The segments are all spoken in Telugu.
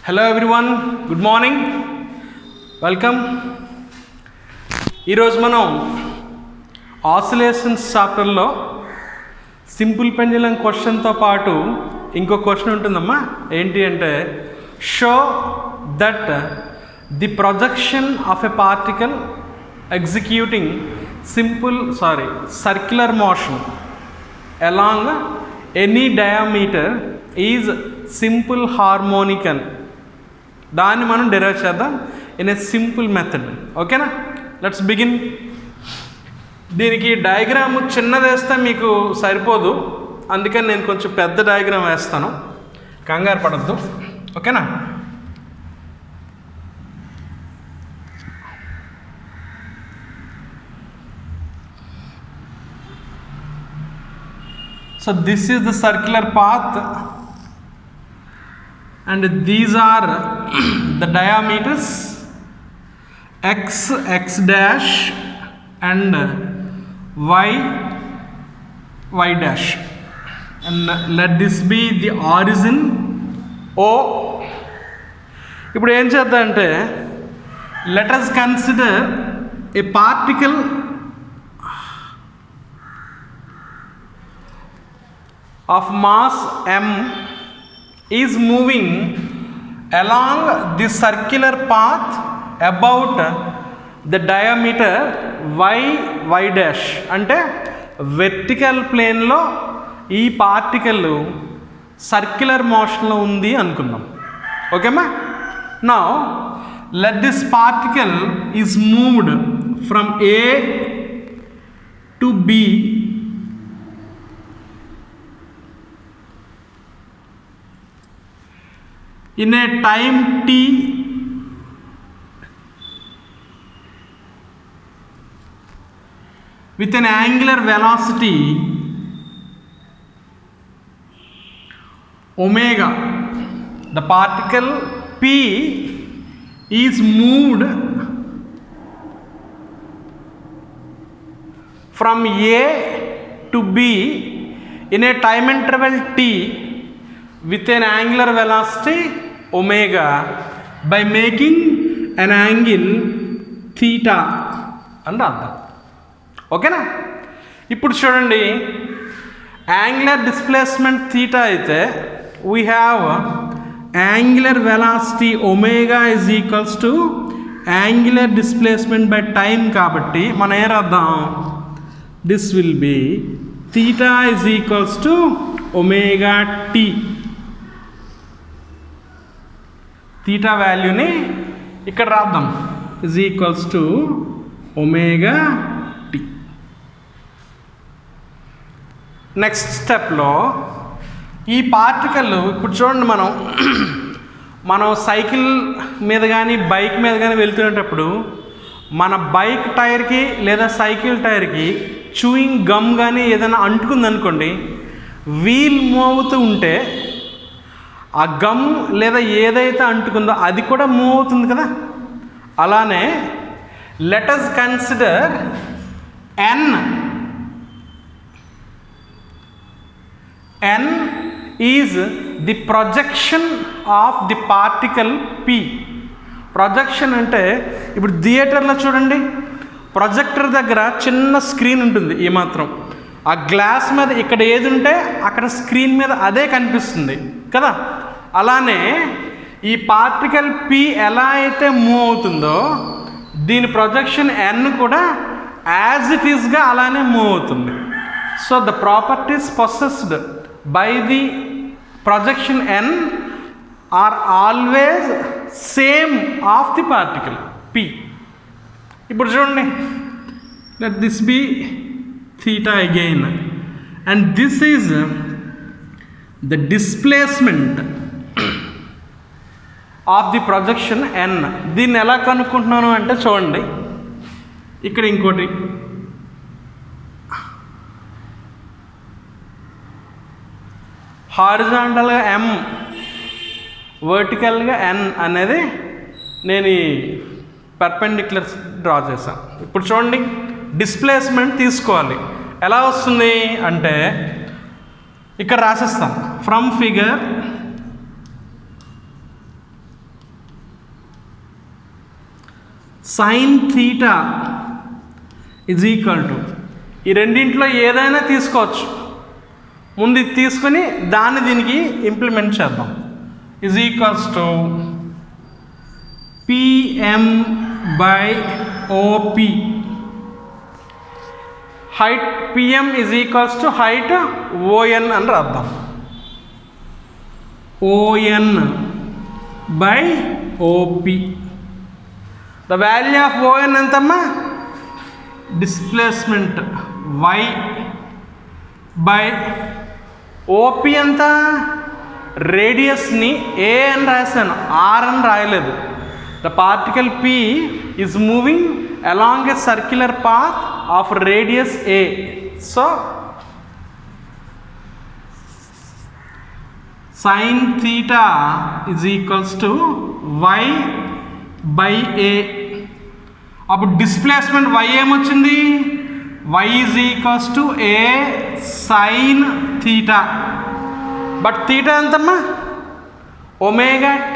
Hello everyone, good morning, welcome. ఈరోజు మనం ఆసిలేషన్స్ చాప్టర్లో సింపుల్ పెండ్యులం క్వశ్చన్తో పాటు ఇంకో క్వశ్చన్ ఉంటుందమ్మా. ఏంటి అంటే, show that the projection of a particle executing circular motion along any diameter is simple harmonical. దాన్ని మనం డెరైవ్ చేద్దాం ఇన్ ఏ సింపుల్ మెథడ్. ఓకేనా, లెట్స్ బిగిన్. దీనికి డయాగ్రామ్ చిన్నది వేస్తే మీకు సరిపోదు, అందుకని నేను కొంచెం పెద్ద డయాగ్రామ్ వేస్తాను, కంగారు పడద్దు. ఓకేనా, so this is the circular path and these are the diameters x dash and y dash, and let this be the origin O. ఇప్పుడు ఏం చేద్దాం అంటే, let us consider a particle of mass m is moving along the circular path about the diameter y dash. అంటే వెర్టికల్ ప్లేన్లో ఈ పార్టికల్ సర్క్యులర్ మోషన్లో ఉంది అనుకుందాం. ఓకేమా, now let this particle is moved from A to B in a time t with an angular velocity omega. The particle P is moved from A to B in a time interval t with an angular velocity omega by making an angle theta అని అర్థం. ఓకేనా, ఇప్పుడు చూడండి, యాంగులర్ డిస్ప్లేస్మెంట్ థీటా అయితే we have angular velocity omega is equals to angular displacement by time. కాబట్టి మనం ఏం రాద్దాం, this will be theta is equals to omega t. Theta వాల్యూని ఇక్కడ రాద్దాం, is equals to omega t. Next స్టెప్లో ఈ పార్టికల్, ఇప్పుడు చూడండి, మనం సైకిల్ మీద కానీ బైక్ మీద కానీ వెళ్తున్నప్పుడు మన బైక్ టైర్కి లేదా సైకిల్ టైర్కి చూయింగ్ గమ్ కానీ ఏదైనా అంటుకుందనుకోండి, వీల్ మూవ్ అవుతూ ఉంటే ఆ గమ్ లేదా ఏదైతే అంటుకుందో అది కూడా మూవ్ అవుతుంది కదా. అలానే let us consider n is the projection of the particle P. Projection అంటే, ఇప్పుడు థియేటర్లో చూడండి, ప్రొజెక్టర్ దగ్గర చిన్న స్క్రీన్ ఉంటుంది ఈ మాత్రం, ఆ గ్లాస్ మీద ఇక్కడ ఏది ఉంటే అక్కడ స్క్రీన్ మీద అదే కనిపిస్తుంది కదా. అలానే ఈ పార్టికల్ P ఎలా అయితే మూవ్ అవుతుందో దీని ప్రొజెక్షన్ n కూడా యాజ్ ఇట్ ఈస్గా అలానే మూవ్ అవుతుంది. So the properties possessed by the projection n are always same of the particle P. ఇప్పుడు చూడండి, let this be theta again, and this is the displacement of the projection n. దీన్ని ఎలా కనుక్కుంటున్నాను అంటే చూడండి, ఇక్కడ ఇంకోటి హారిజాంటల్గా m, వర్టికల్గా n అనేది నేను ఈ పర్పెండిక్యులర్ డ్రా చేశాను. ఇప్పుడు చూడండి, డిస్ప్లేస్మెంట్ తీసుకోవాలి. ఎలా వస్తుంది అంటే, ఇక్కడ రాసేస్తాం, from figure sine theta is equal to, ఈ రెండింటిలో ఏదైనా తీసుకోవచ్చు, ముందు ఇది తీసుకొని దాన్ని దీనికి ఇంప్లిమెంట్ చేద్దాం. Is equals to PM/OP. Height PM is equals to height ON అని రాద్దాం. ON/OP. The value of ON ఎంతమ్మా? డిస్ప్లేస్మెంట్ y/OP ఎంత? రేడియస్ని A అని రాశాను, R అని రాయలేదు. The particle P is moving along a circular path of radius A. So sine theta is equals to y/A. అప్పుడు డిస్ప్లేస్మెంట్ y ఏమొచ్చింది? y is equals to A sine theta. But theta ఎంతమ్మా? Omega t.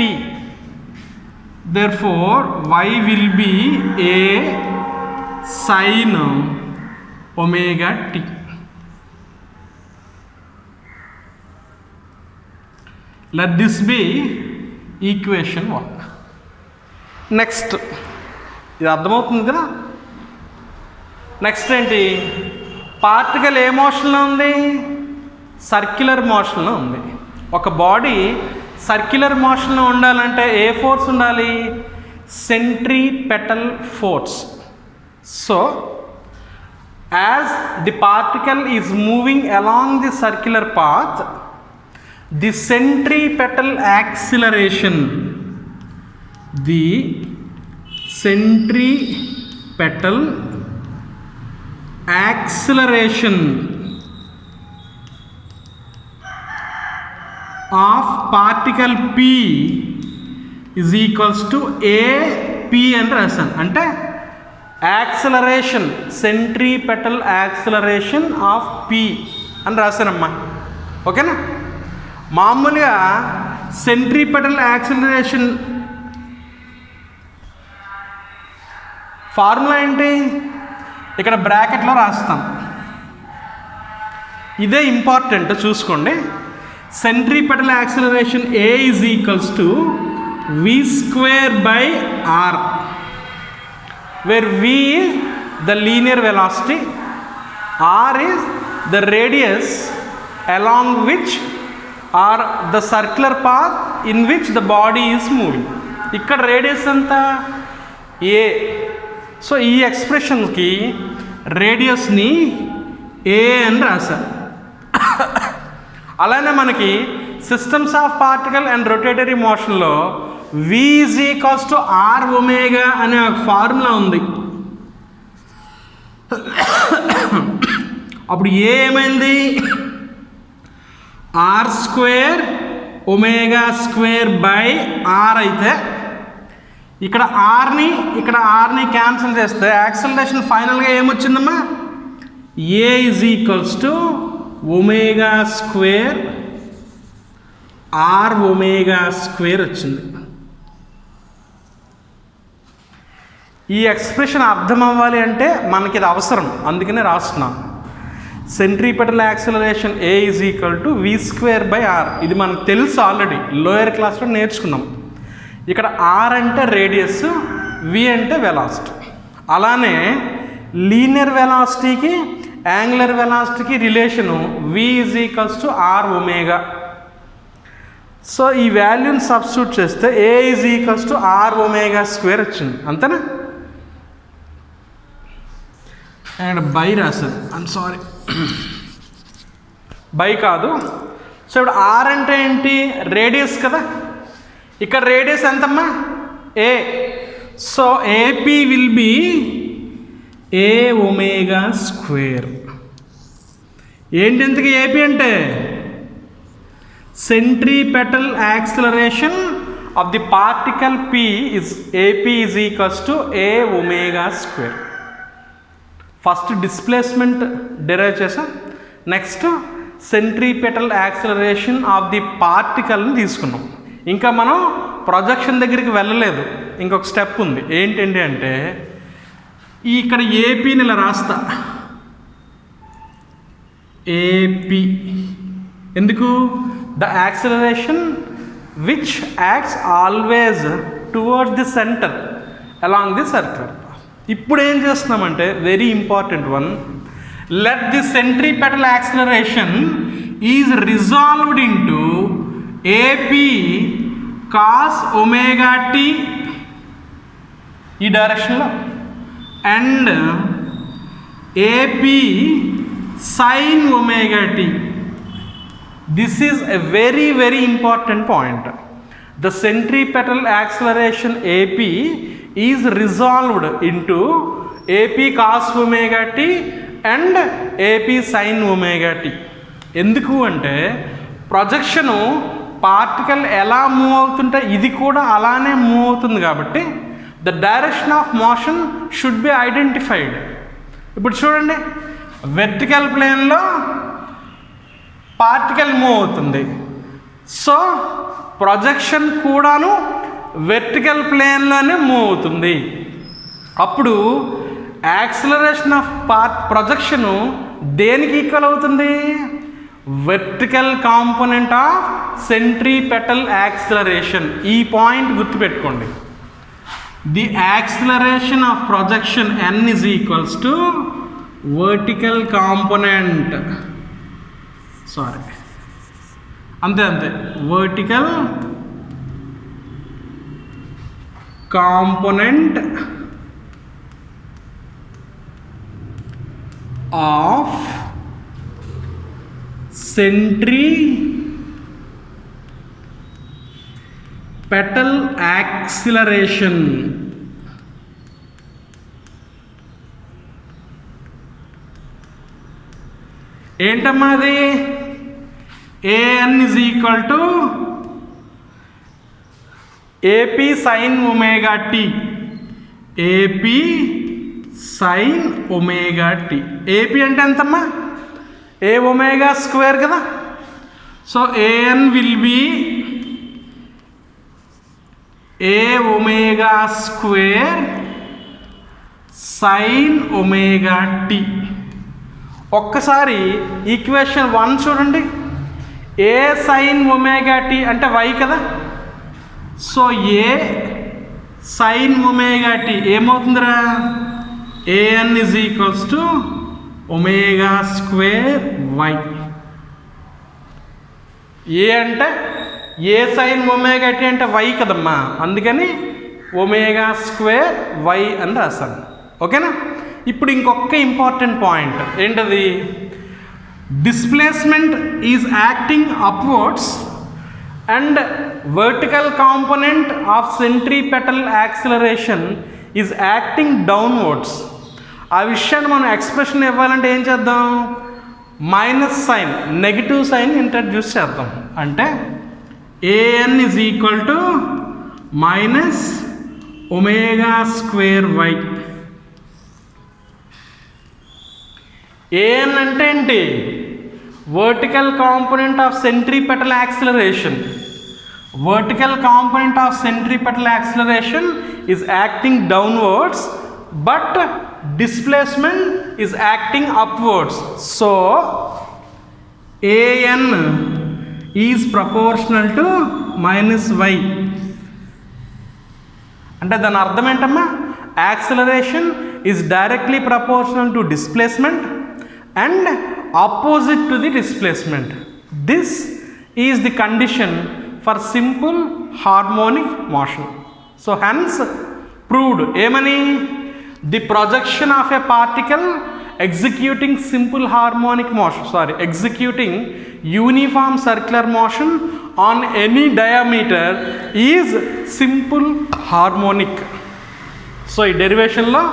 Therefore y will be A sin omega t. Let this be equation 1. Next, ఇది అర్థమవుతుంది కదా? నెక్స్ట్ ఏంటి? పార్టికల్ ఏ మోషన్లో ఉంది? సర్క్యులర్ మోషన్లో ఉంది. ఒక బాడీ సర్క్యులర్ మోషన్లో ఉండాలంటే ఏ ఫోర్స్ ఉండాలి? Centripetal force. So as the particle is moving along the circular path, the centripetal acceleration, the centripetal acceleration of particle P is equals to AP అని రాశాను. అంటే acceleration, centripetal acceleration of P అని రాశానమ్మా. ఓకేనా? మామూలుగా సెంట్రిపెటల్ యాక్సిలరేషన్ ఫార్ములా ఏంటి? ఇక్కడ బ్రాకెట్లో రాస్తాం. ఇదే ఇంపార్టెంట్, చూసుకోండి. Centripetal acceleration A is equals to V²/R, where V is the linear velocity, R is the radius along which or the circular path in which the body is moving. ఇక్కడ రేడియస్ ఎంత? A. సో ఈ ఎక్స్ప్రెషన్కి రేడియస్ని A అని రాశారు. అలానే మనకి systems of particle and rotatory మోషన్లో V is equals to R omega అనే ఒక ఫార్ములా ఉంది. అప్పుడు ఏమైంది? R²ω²/R అయితే ఇక్కడ ఆర్ని క్యాన్సిల్ చేస్తే యాక్సిలరేషన్ ఫైనల్గా ఏమొచ్చిందమ్మా? A is equals to ω² Rω² వచ్చింది. ఈ ఎక్స్ప్రెషన్ అర్థం అవ్వాలి అంటే మనకి ఇది అవసరం, అందుకనే రాస్తున్నాం. Centripetal acceleration A is equal to V²/R. ఇది మనకు తెలుసు, ఆల్రెడీ లోయర్ క్లాస్లో నేర్చుకున్నాం. ఇక్కడ R అంటే రేడియస్, V అంటే వెలాసిటీ. అలానే లీనియర్ వెలాసిటీకి యాంగులర్ వెలాసిటీకి relation V is equals to Rω. So ఈ వాల్యూని సబ్స్టిట్యూట్ చేస్తే A is equals to Rω² వచ్చింది. అంతేనా? అండ్ బై రాశారు, ఐమ్ సారీ, బై కాదు. సో ఇప్పుడు R అంటే ఏంటి? రేడియస్ కదా. ఇక్కడ రేడియస్ ఎంతమ్మా? A. So AP will be Aω². ఏంటి ఇంతకీ AP అంటే? Centripetal acceleration of the particle P is AP is equals to Aω². First displacement derive చేసాం, next centripetal acceleration of the పార్టికల్ని తీసుకున్నాం. ఇంకా మనం ప్రొజెక్షన్ దగ్గరికి వెళ్ళలేదు, ఇంకొక స్టెప్ ఉంది. ఏంటంటే అంటే ఇక్కడ ఏపీని ఇలా రాస్తా, ఏపీ. ఎందుకు? The acceleration which acts always towards the centre along the circle. ఇప్పుడు ఏం చేస్తున్నామంటే very important one, let the centripetal acceleration is resolved into AP cos omega t ఈ డైరెక్షన్లో and AP sine omega t. This is a very very important point. The centripetal acceleration AP is resolved into AP cos omega t and AP sin omega t. ఎందుకు అంటే ప్రొజెక్షను పార్టికల్ ఎలా మూవ్ అవుతుంటే ఇది కూడా అలానే మూవ్ అవుతుంది కాబట్టి the direction of motion should be identified. ఇప్పుడు చూడండి, వెర్టికల్ ప్లేన్లో పార్టికల్ మూవ్ అవుతుంది, సో ప్రొజెక్షన్ కూడాను వెర్టికల్ ప్లేన్లోనే మూవ్ అవుతుంది. అప్పుడు యాక్సిలరేషన్ ఆఫ్ ప్రొజెక్షను దేనికి ఈక్వల్ అవుతుంది? Vertical component of centripetal acceleration. ఈ పాయింట్ గుర్తుపెట్టుకోండి. The acceleration of projection n is equals to vertical component, అంతే vertical component of centripetal acceleration. ఏంటమ్మా అది? an is equal to AP sin omega t, AP sin omega t. AP అంటే ఎంతమ్మా? a omega square కదా. So an will be a omega square sin omega t. ఒక్కసారి ఈక్వేషన్ 1 చూడండి, ఏ సైన్ ఒమేగా టీ అంటే y కదా. సో ఏ సైన్ ఒమేగా టీ ఏమవుతుందిరా? an is equals to omega square y. A అంటే ఏ సైన్ ఒమేగా టీ అంటే y కదమ్మా, అందుకని ఒమేగా స్క్వేర్ y అని రాశాను. ఓకేనా? ఇప్పుడు ఇంకొక ఇంపార్టెంట్ పాయింట్ ఏంటది? displacement is acting upwards and vertical component of centripetal acceleration is acting downwards. ఆ విషయాన్ని మనం ఎక్స్ప్రెషన్ ఇవ్వాలంటే ఏం చేద్దాం? Minus sign, negative sign introduce చేద్దాం. అంటే an is equal to minus omega square y. an అంటే ఏంటి? Vertical component of centripetal acceleration. Vertical component of centripetal acceleration is acting downwards but displacement is acting upwards. So an is proportional to minus y. అంటే దాని అర్థం ఏంటమ్మా? Acceleration is directly proportional to displacement and opposite to the displacement. This is the condition for simple harmonic motion. So hence proved ఏమని? The projection of a particle executing simple harmonic motion, executing uniform circular motion on any diameter is simple harmonic. So ఈ డెరివేషన్లో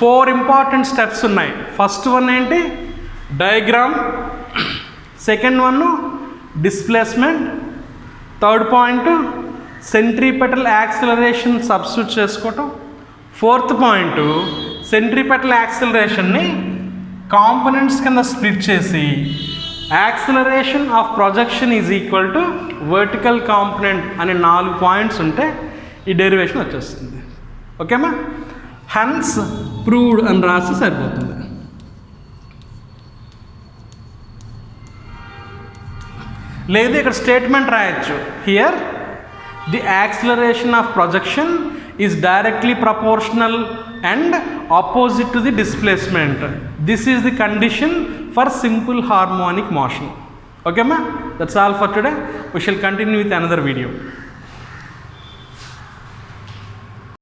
4 ఇంపార్టెంట్ స్టెప్స్ ఉన్నాయి. ఫస్ట్ వన్ ఏంటి? Diagram. Second one displacement. Third point centripetal acceleration substitute చేసుకోవటం. ఫోర్త్ పాయింట్ సెంట్రిపెటల్ యాక్సిలరేషన్ని కాంపోనెంట్స్ కింద స్ప్లిట్ చేసి acceleration of projection is equal to vertical component అనే 4 పాయింట్స్ ఉంటే ఈ డెరివేషన్ వచ్చేస్తుంది. ఓకేమా, హెన్స్ ప్రూవ్డ్ అని రాసి సరిపోతుంది. లేదు ఇక్కడ స్టేట్మెంట్ రాయొచ్చు. Here the acceleration of projection is directly proportional and opposite to the displacement. This is the condition for simple harmonic motion. Okay ma, that's all for today. We shall continue with another video.